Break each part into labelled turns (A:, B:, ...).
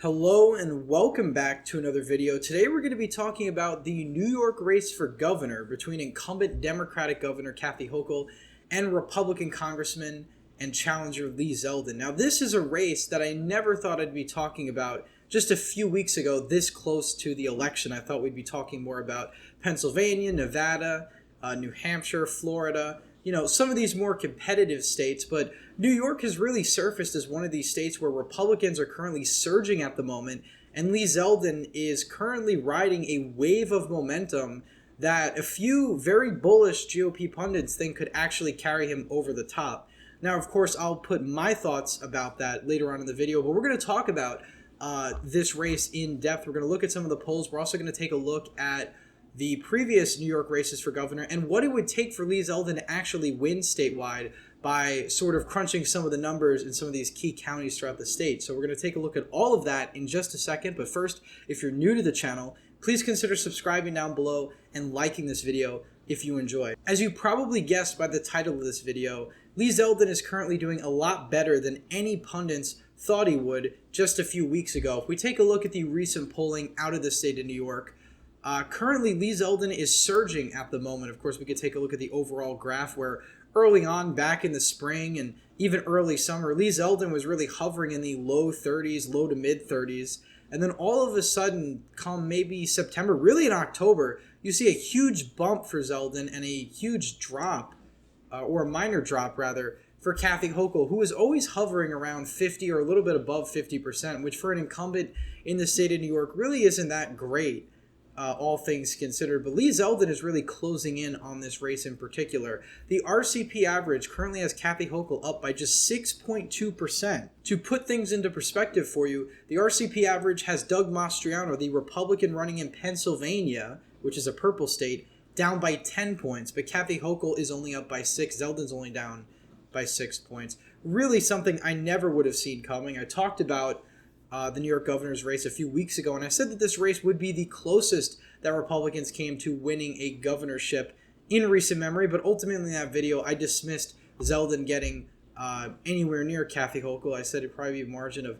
A: Hello and welcome back to another video. Today we're going to be talking about the New York race for governor between incumbent Democratic Governor Kathy Hochul and Republican Congressman and challenger Lee Zeldin. Now this is a race that I never thought I'd be talking about just a few weeks ago, this close to the election. I thought we'd be talking more about Pennsylvania, Nevada, New Hampshire, Florida, some of these more competitive states, but New York has really surfaced as one of these states where Republicans are currently surging at the moment, and Lee Zeldin is currently riding a wave of momentum that a few very bullish GOP pundits think could actually carry him over the top. Now, of course, I'll put my thoughts about that later on in the video, but we're going to talk about this race in depth. We're going to look at some of the polls. We're also going to take a look at the previous New York races for governor and what it would take for Lee Zeldin to actually win statewide by sort of crunching some of the numbers in some of these key counties throughout the state. So we're going to take a look at all of that in just a second. But first, if you're new to the channel, please consider subscribing down below and liking this video if you enjoy. As you probably guessed by the title of this video, Lee Zeldin is currently doing a lot better than any pundits thought he would just a few weeks ago. If we take a look at the recent polling out of the state of New York, currently Lee Zeldin is surging at the moment. Of course, we could take a look at the overall graph where early on back in the spring and even early summer, Lee Zeldin was really hovering in the low 30s, low to mid 30s. And then all of a sudden, come maybe September, really in October, you see a huge bump for Zeldin and a huge drop, or a minor drop rather, for Kathy Hochul, who was always hovering around 50 or a little bit above 50%, which for an incumbent in the state of New York really isn't that great. All things considered. But Lee Zeldin is really closing in on this race in particular. The RCP average currently has Kathy Hochul up by just 6.2%. To put things into perspective for you, the RCP average has Doug Mastriano, the Republican running in Pennsylvania, which is a purple state, down by 10 points. But Kathy Hochul is only up by 6. Zeldin's only down by 6 points. Really something I never would have seen coming. I talked about the New York governor's race a few weeks ago, and I said that this race would be the closest that Republicans came to winning a governorship in recent memory, but ultimately in that video, I dismissed Zeldin getting anywhere near Kathy Hochul. I said it'd probably be a margin of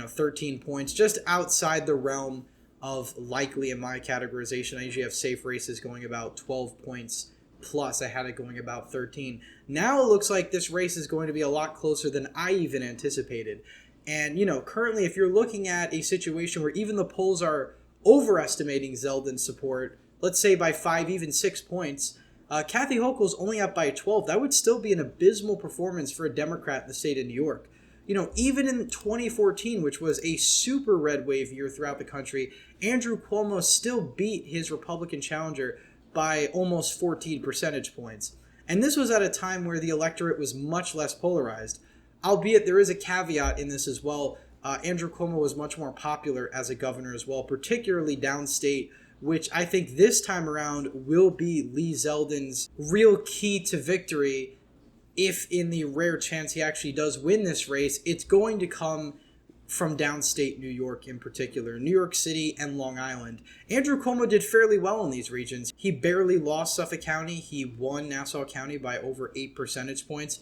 A: 13 points, just outside the realm of likely in my categorization. I usually have safe races going about 12 points plus. I had it going about 13. Now it looks like this race is going to be a lot closer than I even anticipated. And, currently, if you're looking at a situation where even the polls are overestimating Zeldin's support, let's say by 5, even 6 points, Kathy Hochul's only up by 12. That would still be an abysmal performance for a Democrat in the state of New York. Even in 2014, which was a super red wave year throughout the country, Andrew Cuomo still beat his Republican challenger by almost 14 percentage points. And this was at a time where the electorate was much less polarized. Albeit there is a caveat in this as well. Andrew Cuomo was much more popular as a governor as well, particularly downstate, which I think this time around will be Lee Zeldin's real key to victory. If in the rare chance he actually does win this race, it's going to come from downstate New York in particular, New York City and Long Island. Andrew Cuomo did fairly well in these regions. He barely lost Suffolk County. He won Nassau County by over 8 percentage points.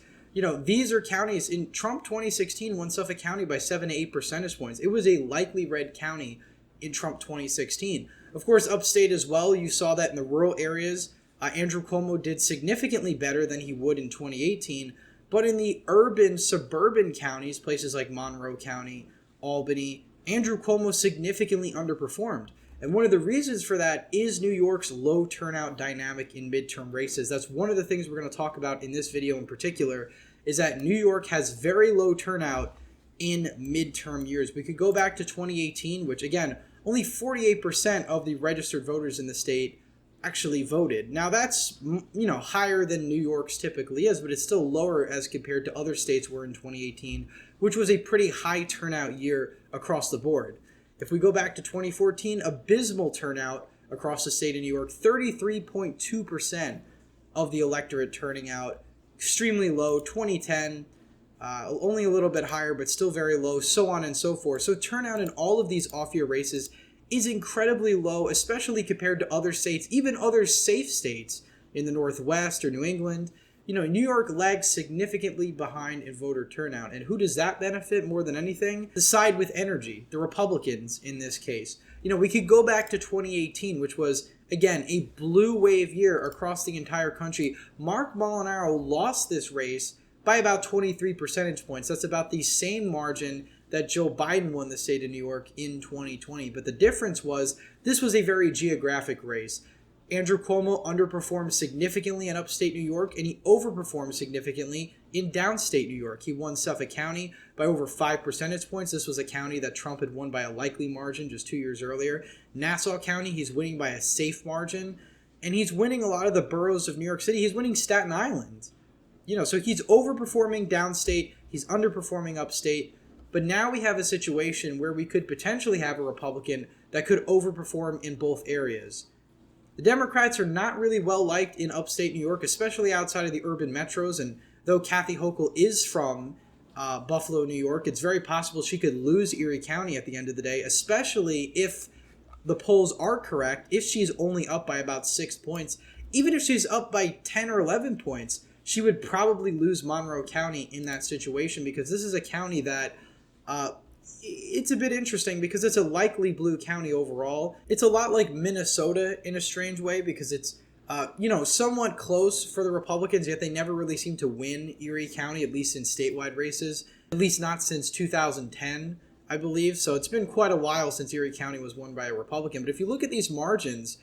A: These are counties. In Trump 2016 won Suffolk County by 7 to 8 percentage points. It was a likely red county in Trump 2016. Of course, upstate as well, you saw that in the rural areas, Andrew Cuomo did significantly better than he would in 2018. But in the urban, suburban counties, places like Monroe County, Albany, Andrew Cuomo significantly underperformed. And one of the reasons for that is New York's low turnout dynamic in midterm races. That's one of the things we're going to talk about in this video in particular, is that New York has very low turnout in midterm years. We could go back to 2018, which again, only 48% of the registered voters in the state actually voted. Now that's, higher than New York's typically is, but it's still lower as compared to other states were in 2018, which was a pretty high turnout year across the board. If we go back to 2014, abysmal turnout across the state of New York, 33.2% of the electorate turning out, extremely low. 2010, only a little bit higher, but still very low, so on and so forth. So turnout in all of these off-year races is incredibly low, especially compared to other states, even other safe states in the Northwest or New England. New York lags significantly behind in voter turnout. And who does that benefit more than anything? The side with energy, the Republicans in this case. We could go back to 2018, which was, again, a blue wave year across the entire country. Mark Molinaro lost this race by about 23 percentage points. That's about the same margin that Joe Biden won the state of New York in 2020. But the difference was this was a very geographic race. Andrew Cuomo underperformed significantly in upstate New York, and he overperformed significantly in downstate New York. He won Suffolk County by over 5 percentage points. This was a county that Trump had won by a likely margin just 2 years earlier. Nassau County, he's winning by a safe margin, and he's winning a lot of the boroughs of New York City. He's winning Staten Island. So he's overperforming downstate, he's underperforming upstate, but now we have a situation where we could potentially have a Republican that could overperform in both areas. The Democrats are not really well liked in upstate New York, especially outside of the urban metros. And though Kathy Hochul is from Buffalo, New York, it's very possible she could lose Erie County at the end of the day, especially if the polls are correct. If she's only up by about 6 points, even if she's up by 10 or 11 points, she would probably lose Monroe County in that situation, because this is a county that it's a bit interesting because it's a likely blue county overall. It's a lot like Minnesota in a strange way, because it's, somewhat close for the Republicans, yet they never really seem to win Erie County, at least in statewide races, at least not since 2010, I believe. So it's been quite a while since Erie County was won by a Republican. But if you look at these margins,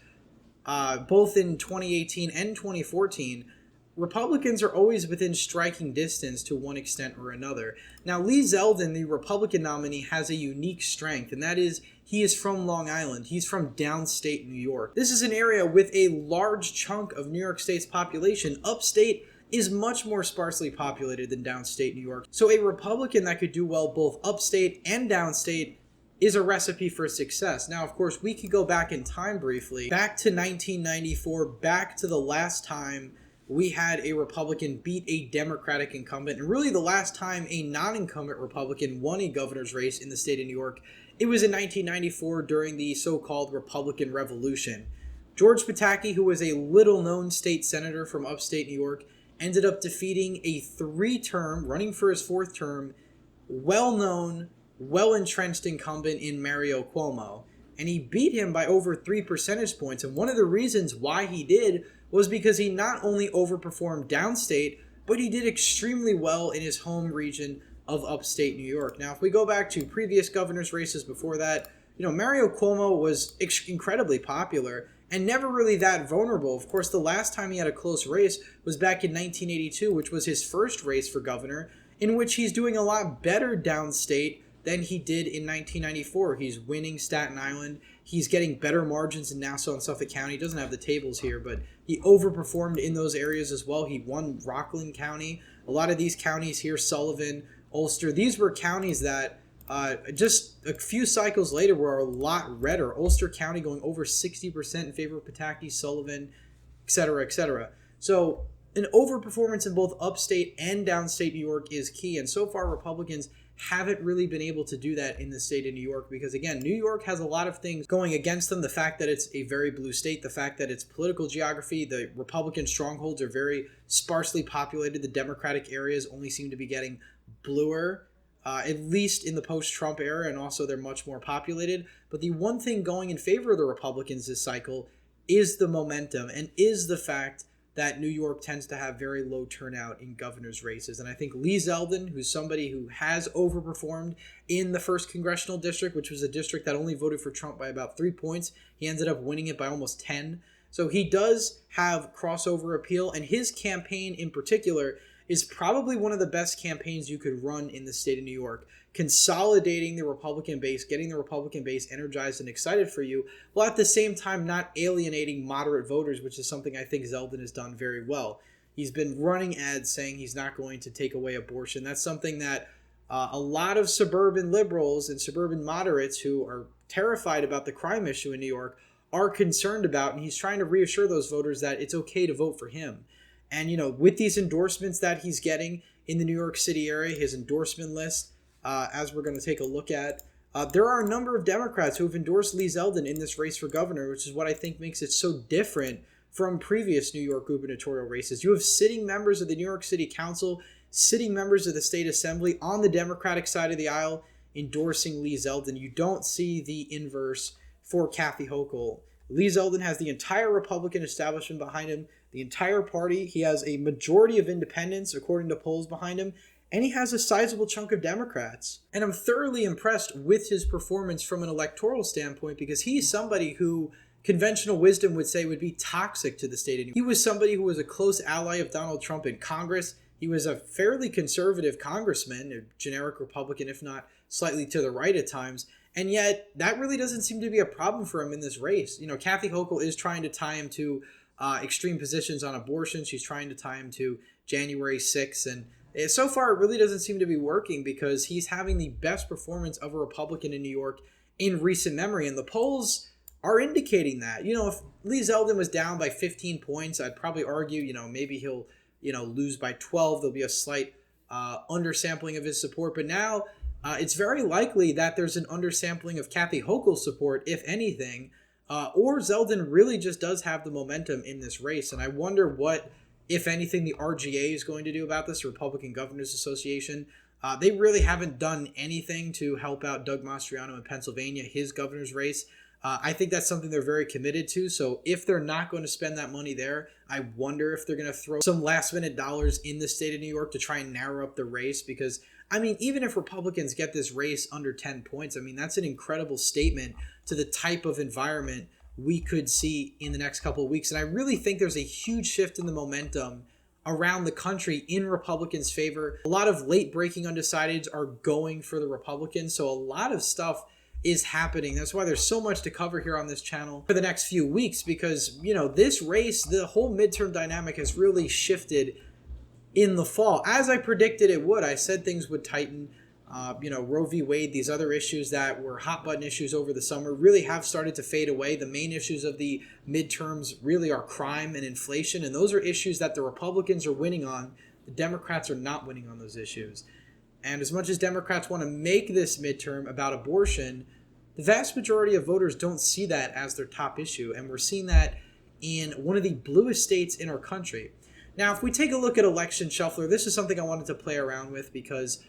A: both in 2018 and 2014, Republicans are always within striking distance to one extent or another. Now, Lee Zeldin, the Republican nominee, has a unique strength, and that is he is from Long Island. He's from downstate New York. This is an area with a large chunk of New York State's population. Upstate is much more sparsely populated than downstate New York. So a Republican that could do well both upstate and downstate is a recipe for success. Now, of course, we could go back in time briefly, back to 1994, back to the last time we had a Republican beat a Democratic incumbent, and really the last time a non-incumbent Republican won a governor's race in the state of New York, it was in 1994 during the so-called Republican Revolution. George Pataki, who was a little-known state senator from upstate New York, ended up defeating a running for his fourth term, well-known, well-entrenched incumbent in Mario Cuomo. And he beat him by over 3 percentage points, and one of the reasons why he did was because he not only overperformed downstate, but he did extremely well in his home region of upstate New York. Now, if we go back to previous governor's races before that, Mario Cuomo was incredibly popular and never really that vulnerable. Of course, the last time he had a close race was back in 1982, which was his first race for governor, in which he's doing a lot better downstate than he did in 1994. He's winning Staten Island. He's getting better margins in Nassau and Suffolk County. He doesn't have the tables here, but he overperformed in those areas as well. He won Rockland County. A lot of these counties here, Sullivan, Ulster, these were counties that just a few cycles later were a lot redder. Ulster County going over 60% in favor of Pataki, Sullivan, etc., etc. So an overperformance in both upstate and downstate New York is key, and so far Republicans haven't really been able to do that in the state of New York because, again, New York has a lot of things going against them. The fact that it's a very blue state, the fact that its political geography, the Republican strongholds are very sparsely populated. The Democratic areas only seem to be getting bluer, at least in the post-Trump era, and also they're much more populated. But the one thing going in favor of the Republicans this cycle is the momentum and is the fact that New York tends to have very low turnout in governor's races. And I think Lee Zeldin, who's somebody who has overperformed in the 1st Congressional District, which was a district that only voted for Trump by about 3 points, he ended up winning it by almost 10. So he does have crossover appeal, and his campaign in particular is probably one of the best campaigns you could run in the state of New York, consolidating the Republican base, getting the Republican base energized and excited for you, while at the same time not alienating moderate voters, which is something I think Zeldin has done very well. He's been running ads saying he's not going to take away abortion. That's something that a lot of suburban liberals and suburban moderates who are terrified about the crime issue in New York are concerned about, and he's trying to reassure those voters that it's okay to vote for him. And, with these endorsements that he's getting in the New York City area, his endorsement list, as we're going to take a look at, there are a number of Democrats who have endorsed Lee Zeldin in this race for governor, which is what I think makes it so different from previous New York gubernatorial races. You have sitting members of the New York City Council, sitting members of the state assembly on the Democratic side of the aisle endorsing Lee Zeldin. You don't see the inverse for Kathy Hochul. Lee Zeldin has the entire Republican establishment behind him, the entire party. He has a majority of independents, according to polls, behind him, and he has a sizable chunk of Democrats. And I'm thoroughly impressed with his performance from an electoral standpoint, because he's somebody who conventional wisdom would say would be toxic to the state of New York. He was somebody who was a close ally of Donald Trump in Congress. He was a fairly conservative congressman, a generic Republican, if not slightly to the right at times. And yet, that really doesn't seem to be a problem for him in this race. You know, Kathy Hochul is trying to tie him to extreme positions on abortion. She's trying to tie him to January 6th. And so far, it really doesn't seem to be working, because he's having the best performance of a Republican in New York in recent memory. And the polls are indicating that. You know, if Lee Zeldin was down by 15 points, I'd probably argue, you know, maybe he'll, lose by 12. There'll be a slight undersampling of his support. But now it's very likely that there's an undersampling of Kathy Hochul's support, if anything, or Zeldin really just does have the momentum in this race. And I wonder what, if anything, the RGA is going to do about this, Republican Governors Association. They really haven't done anything to help out Doug Mastriano in Pennsylvania, his governor's race. I think that's something they're very committed to. So if they're not going to spend that money there, I wonder if they're going to throw some last minute dollars in the state of New York to try and narrow up the race. Because, I mean, even if Republicans get this race under 10 points, I mean, that's an incredible statement to the type of environment we could see in the next couple of weeks. And I really think there's a huge shift in the momentum around the country in Republicans' favor. A lot of late breaking undecideds are going for the Republicans. So a lot of stuff is happening. That's why there's so much to cover here on this channel for the next few weeks, because, this race, the whole midterm dynamic has really shifted in the fall, as I predicted it would. I said things would tighten. Roe v. Wade, these other issues that were hot button issues over the summer really have started to fade away. The main issues of the midterms really are crime and inflation, and those are issues that the Republicans are winning on. The Democrats are not winning on those issues. And as much as Democrats want to make this midterm about abortion, the vast majority of voters don't see that as their top issue. And we're seeing that in one of the bluest states in our country. Now, if we take a look at election shuffler, this is something I wanted to play around with, because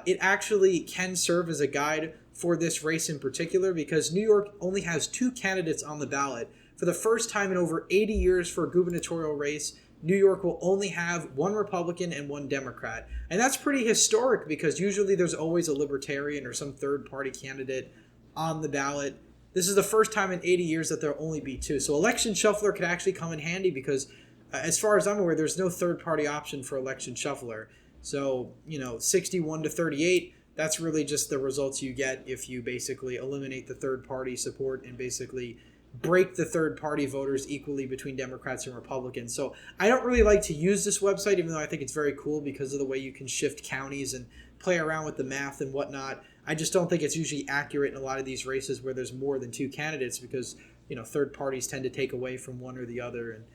A: it actually can serve as a guide for this race in particular, because New York only has 2 candidates on the ballot. For the first time in over 80 years for a gubernatorial race, New York will only have 1 Republican and 1 Democrat. And that's pretty historic, because usually there's always a libertarian or some third-party candidate on the ballot. This is the first time in 80 years that there'll only be 2. So election shuffler could actually come in handy, because as far as I'm aware, there's no third-party option for election shuffler. So, 61 to 38, that's really just the results you get if you basically eliminate the third-party support and basically break the third-party voters equally between Democrats and Republicans. So I don't really like to use this website, even though I think it's very cool because of the way you can shift counties and play around with the math and whatnot. I just don't think it's usually accurate in a lot of these races where there's more than 2 candidates, because, third parties tend to take away from one or the other, and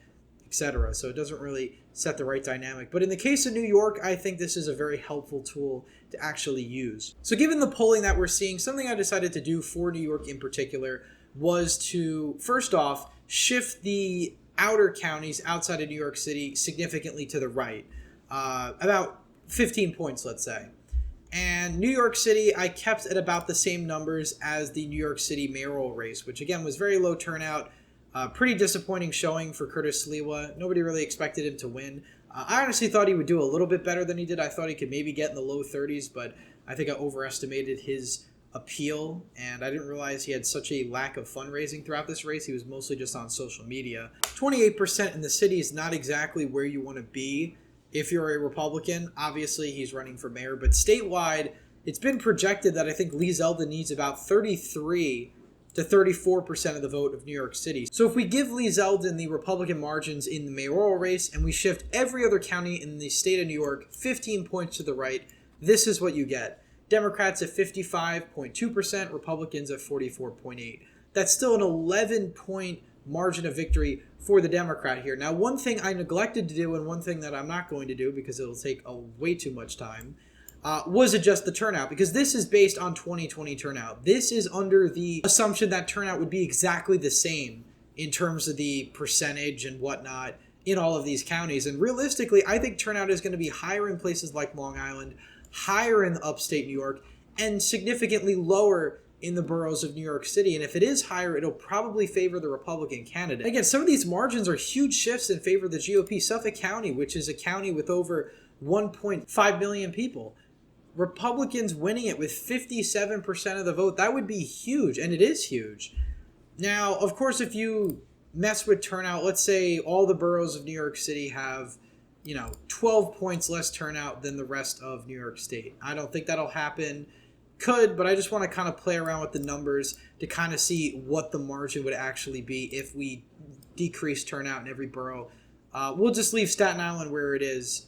A: etc. So it doesn't really set the right dynamic. But in the case of New York, I think this is a very helpful tool to actually use. So given the polling that we're seeing, something I decided to do for New York in particular was to, first off, shift the outer counties outside of New York City significantly to the right, about 15 points, let's say. And New York City, I kept at about the same numbers as the New York City mayoral race, which again was very low turnout. Pretty disappointing showing for Curtis Sliwa. Nobody really expected him to win. I honestly thought he would do a little bit better than he did. I thought he could maybe get in the low 30s, but I think I overestimated his appeal, and I didn't realize he had such a lack of fundraising throughout this race. He was mostly just on social media. 28% in the city is not exactly where you want to be if you're a Republican. Obviously, he's running for mayor, but statewide, it's been projected that I think Lee Zeldin needs about 33 to 34% of the vote of New York City. So if we give Lee Zeldin the Republican margins in the mayoral race and we shift every other county in the state of New York 15 points to the right, this is what you get. Democrats at 55.2%, Republicans at 44.8%. That's still an 11-point margin of victory for the Democrat here. Now, one thing I neglected to do, and one thing that I'm not going to do because it'll take way too much time, was adjust the turnout, because this is based on 2020 turnout. This is under the assumption that turnout would be exactly the same in terms of the percentage and whatnot in all of these counties. And realistically, I think turnout is going to be higher in places like Long Island, higher in upstate New York, and significantly lower in the boroughs of New York City. And if it is higher, it'll probably favor the Republican candidate. Again, some of these margins are huge shifts in favor of the GOP. Suffolk County, which is a county with over 1.5 million people, Republicans winning it with 57% of the vote. That would be huge, and it is huge. Now, of course, if you mess with turnout, let's say all the boroughs of New York City have, 12 points less turnout than the rest of New York State. I don't think that'll happen. Could, but I just want to kind of play around with the numbers to kind of see what the margin would actually be if we decrease turnout in every borough. We'll just leave Staten Island where it is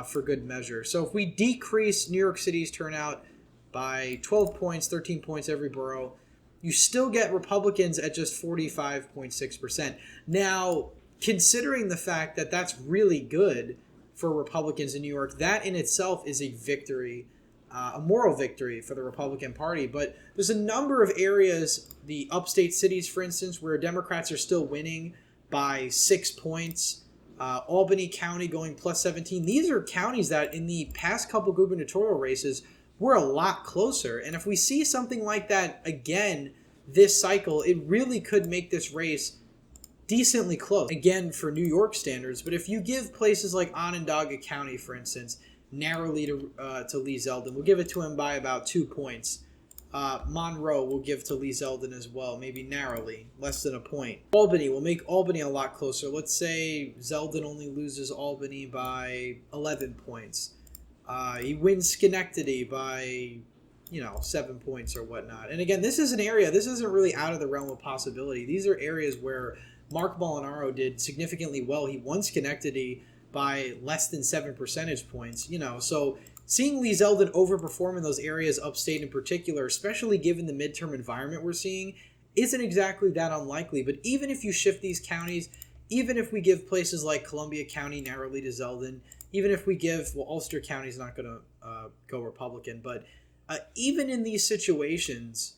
A: for good measure. So if we decrease New York City's turnout by 12 points, 13 points every borough, you still get Republicans at just 45.6%. Now, considering the fact that that's really good for Republicans in New York, that in itself is a victory, a moral victory for the Republican Party. But there's a number of areas, the upstate cities, for instance, where Democrats are still winning by 6 points. Albany County going plus 17. These are counties that in the past couple gubernatorial races were a lot closer. And if we see something like that again this cycle, it really could make this race decently close. Again, for New York standards. But if you give places like Onondaga County, for instance, narrowly to Lee Zeldin, we'll give it to him by about 2 points. Monroe will give to Lee Zeldin as well, maybe narrowly, less than a point. Albany will make Albany a lot closer. Let's say Zeldin only loses Albany by 11 points. He wins Schenectady by, 7 points or whatnot. And again, this is an area, this isn't really out of the realm of possibility. These are areas where Mark Molinaro did significantly well. He won Schenectady by less than 7 percentage points, so seeing Lee Zeldin overperform in those areas upstate in particular, especially given the midterm environment we're seeing, isn't exactly that unlikely. But even if you shift these counties, even if we give places like Columbia County narrowly to Zeldin, even if we give, Ulster County is not going to go Republican, but even in these situations,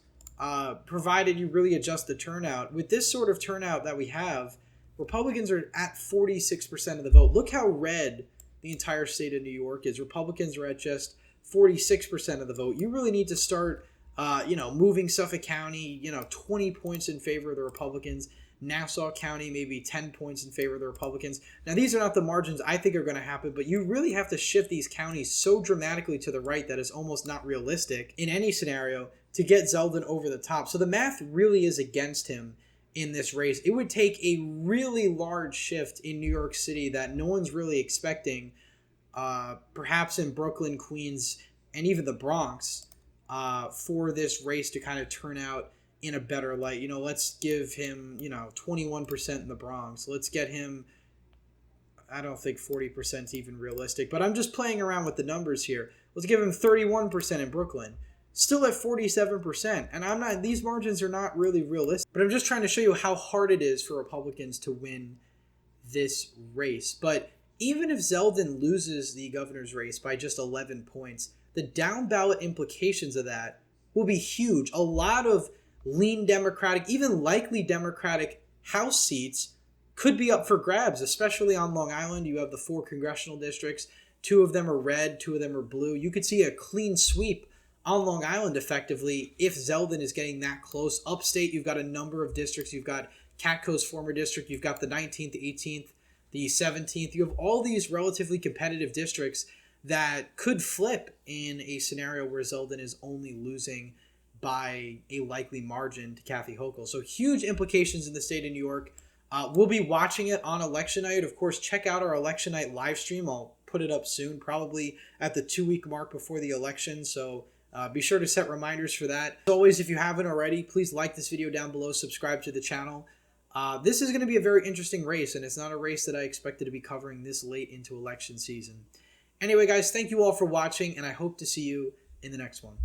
A: provided you really adjust the turnout, with this sort of turnout that we have, Republicans are at 46% of the vote. Look how red the entire state of New York is. Republicans are at just 46% of the vote. You really need to start, moving Suffolk County, 20 points in favor of the Republicans. Nassau County, maybe 10 points in favor of the Republicans. Now, these are not the margins I think are going to happen, but you really have to shift these counties so dramatically to the right that it's almost not realistic in any scenario to get Zeldin over the top. So the math really is against him in this race. It would take a really large shift in New York City that no one's really expecting, perhaps in Brooklyn, Queens, and even the Bronx, for this race to kind of turn out in a better light. Let's give him, 21% in the Bronx. Let's get him, I don't think 40% is even realistic, but I'm just playing around with the numbers here. Let's give him 31% in Brooklyn. Still at 47%. And these margins are not really realistic, but I'm just trying to show you how hard it is for Republicans to win this race. But even if Zeldin loses the governor's race by just 11 points, the down ballot implications of that will be huge. A lot of lean Democratic, even likely Democratic House seats could be up for grabs, especially on Long Island. You have the 4 congressional districts. 2 of them are red, 2 of them are blue. You could see a clean sweep on Long Island effectively if Zeldin is getting that close. Upstate, you've got a number of districts. You've got Katko's former district. You've got the 19th, the 18th, the 17th. You have all these relatively competitive districts that could flip in a scenario where Zeldin is only losing by a likely margin to Kathy Hochul. So huge implications in the state of New York. We'll be watching it on election night. Of course, check out our election night live stream. I'll put it up soon, probably at the 2-week mark before the election. So be sure to set reminders for that. As always, if you haven't already, please like this video down below, subscribe to the channel. This is going to be a very interesting race, and it's not a race that I expected to be covering this late into election season. Anyway, guys, thank you all for watching, and I hope to see you in the next one.